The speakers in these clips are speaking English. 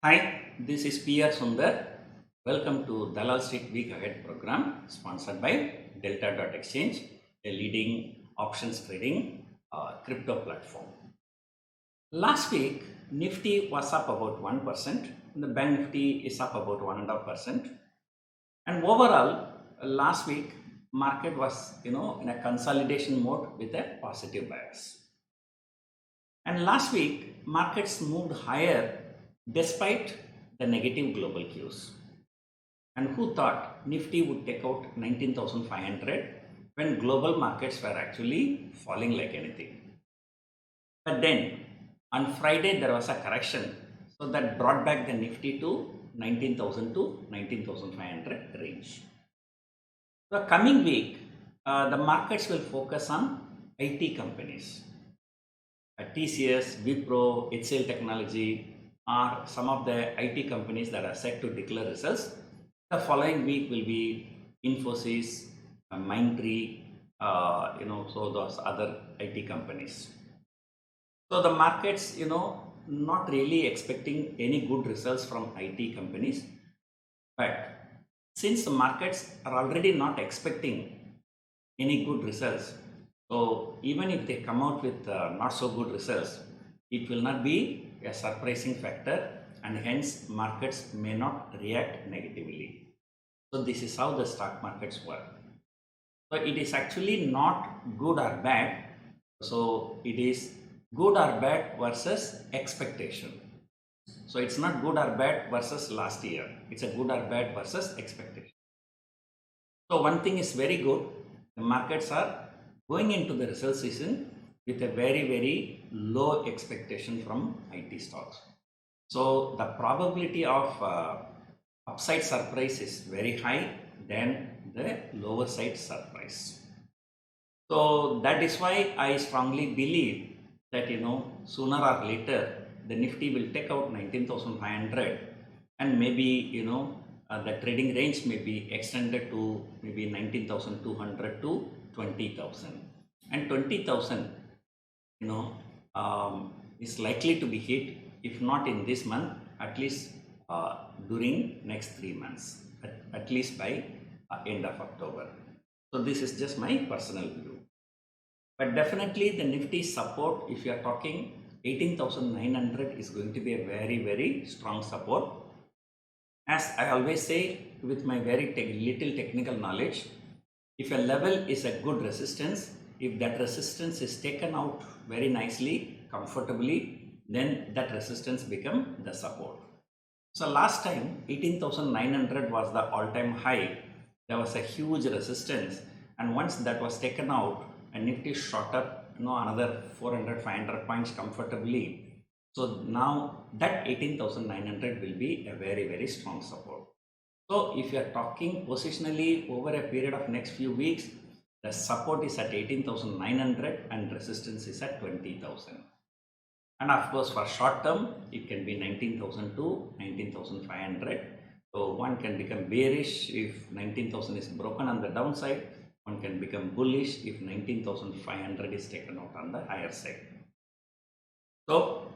Hi, this is PR Sundar. Welcome to Dalal Street Week Ahead program sponsored by Delta.exchange, a leading options trading crypto platform. Last week, Nifty was up about 1%, and the Bank Nifty is up about 1.5%. And overall, last week, market was in a consolidation mode with a positive bias. And last week, markets moved higher despite the negative global cues. And who thought Nifty would take out 19,500 when global markets were actually falling like anything? But then on Friday, there was a correction. So that brought back the Nifty to 19,000 to 19,500 range. The coming week, the markets will focus on IT companies. TCS, Wipro, HCL Technology are some of the IT companies that are set to declare results. The following week will be Infosys, Mindtree, so those other IT companies. So the markets, not really expecting any good results from IT companies. But since the markets are already not expecting any good results, so even if they come out with not so good results, it will not be a surprising factor, and hence markets may not react negatively. So this is how the stock markets work. So it is actually not good or bad. So it is good or bad versus expectation. So it's not good or bad versus last year. It's a good or bad versus expectation. So one thing is very good. The markets are going into the result season with a very low expectation from IT stocks. So the probability of upside surprise is very high than the lower side surprise. So that is why I strongly believe that sooner or later the Nifty will take out 19,500, and maybe the trading range may be extended to maybe 19,200 to 20,000, and 20,000 is likely to be hit, if not in this month, at least during next 3 months, at least by end of October. So this is just my personal view. But definitely the Nifty support, if you are talking 18,900, is going to be a very strong support. As I always say, with my very little technical knowledge, if a level is a good resistance, if that resistance is taken out very nicely, comfortably, then that resistance become the support. So last time 18,900 was the all-time high. There was a huge resistance, and once that was taken out and Nifty shot up another 400-500 points comfortably. So now that 18,900 will be a very strong support. So if you are talking positionally over a period of next few weeks, the support is at 18,900 and resistance is at 20,000. And of course, for short term, it can be 19,000 to 19,500. So one can become bearish if 19,000 is broken on the downside. One can become bullish if 19,500 is taken out on the higher side. So,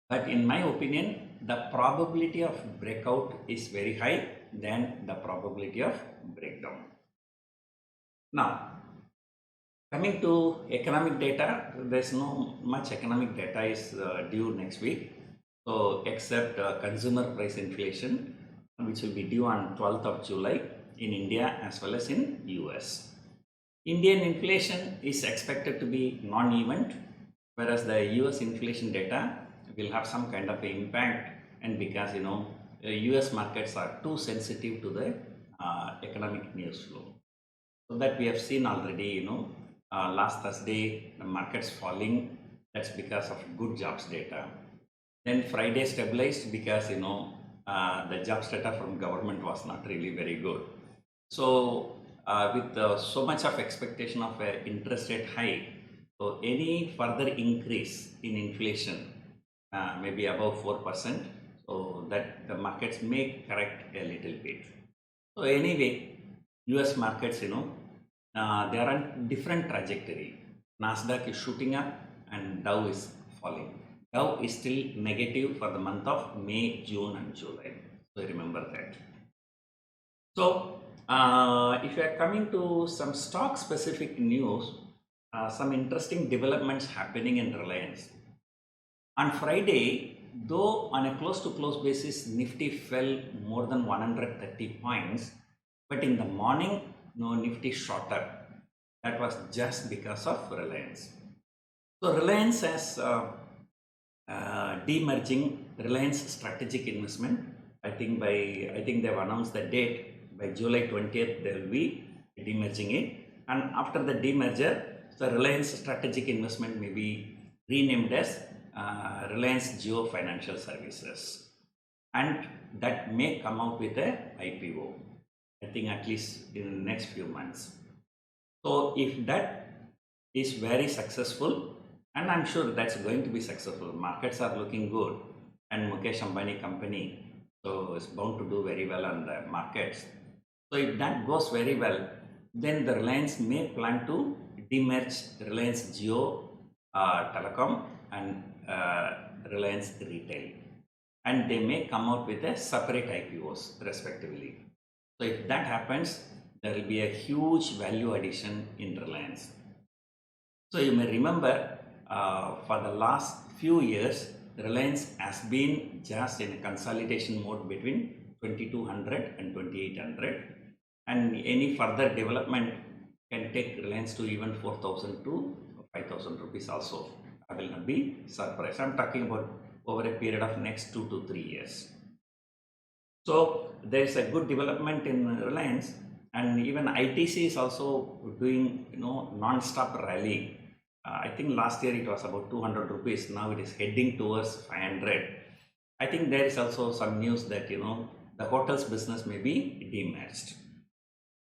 but in my opinion, the probability of breakout is very high than the probability of breakdown. Now, coming to economic data, there's no much economic data is due next week. So, except consumer price inflation, which will be due on 12th of July in India as well as in US. Indian inflation is expected to be non-event, whereas the US inflation data will have some kind of impact, and because US markets are too sensitive to the economic news flow. So that we have seen already, last Thursday the markets falling, that's because of good jobs data. Then Friday stabilized because the jobs data from government was not really very good. So with so much of expectation of an interest rate hike, so any further increase in inflation, maybe above 4%, so that the markets may correct a little bit. So anyway, US markets, they are on different trajectory. Nasdaq is shooting up and Dow is falling. Dow is still negative for the month of May, June and July. So remember that. So if you are coming to some stock specific news, some interesting developments happening in Reliance. On Friday, though on a close to close basis, Nifty fell more than 130 points, but in the morning, no, Nifty shot up. That was just because of Reliance. So Reliance has demerging Reliance Strategic Investment. I think they've announced the date by July 20th. They will be demerging it, and after the demerger, the Reliance Strategic Investment may be renamed as Reliance Jio Financial Services, and that may come out with a IPO. I think at least in the next few months. So if that is very successful, and I'm sure that's going to be successful, markets are looking good, and Mukesh Ambani company, so it's bound to do very well on the markets. So if that goes very well, then the Reliance may plan to demerge Reliance Jio Telecom and Reliance Retail, and they may come out with a separate IPOs respectively. So if that happens, there will be a huge value addition in Reliance. So you may remember for the last few years, Reliance has been just in a consolidation mode between 2200 and 2800, and any further development can take Reliance to even 4000 to 5000 rupees also. I will not be surprised. I'm talking about over a period of next 2 to 3 years. So there is a good development in Reliance, and even ITC is also doing non-stop rally. I think last year it was about 200 rupees. Now it is heading towards 500. I think there is also some news that the hotels business may be demerged.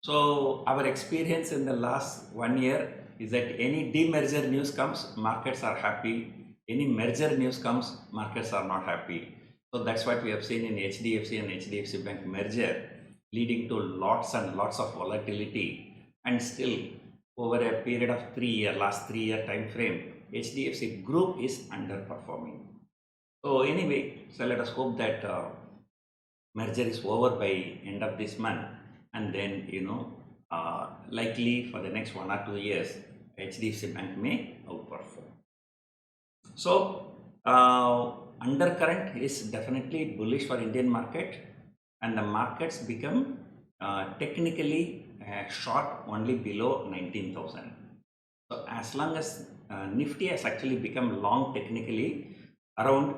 So our experience in the last 1 year is that any demerger news comes, markets are happy. Any merger news comes, markets are not happy. So that's what we have seen in HDFC and HDFC Bank merger, leading to lots and lots of volatility. And still, over a period of last 3 year time frame, HDFC Group is underperforming. So anyway, so let us hope that merger is over by end of this month, and then likely for the next 1 or 2 years, HDFC Bank may outperform. So undercurrent is definitely bullish for Indian market, and the markets become technically short only below 19,000. So as long as Nifty has actually become long technically around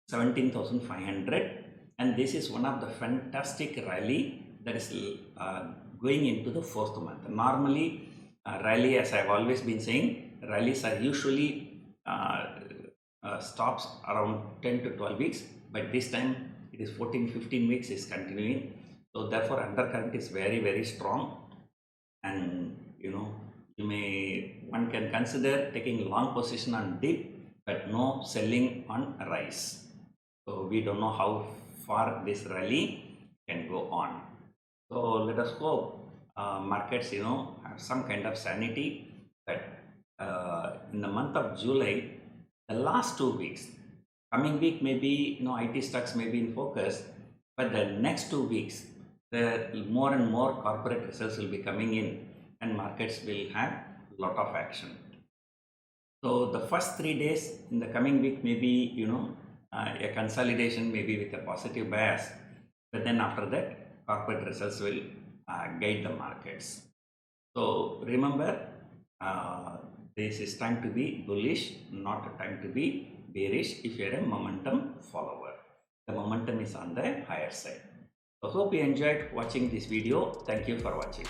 17,500, and this is one of the fantastic rally that is going into the 4th month. Normally rally, as I've always been saying, rallies are usually stops around 10 to 12 weeks, but this time it is 14-15 weeks is continuing. So therefore undercurrent is very, very strong, and one can consider taking long position on dip, but no selling on rise. So we don't know how far this rally can go on. So let us hope markets have some kind of sanity, that in the month of July, the last 2 weeks, coming week maybe IT stocks may be in focus, but the next 2 weeks, the more and more corporate results will be coming in, and markets will have a lot of action. So the first 3 days in the coming week may be a consolidation, maybe with a positive bias, but then after that corporate results will guide the markets. So remember, this is time to be bullish, not a time to be bearish if you are a momentum follower. The momentum is on the higher side. So hope you enjoyed watching this video. Thank you for watching.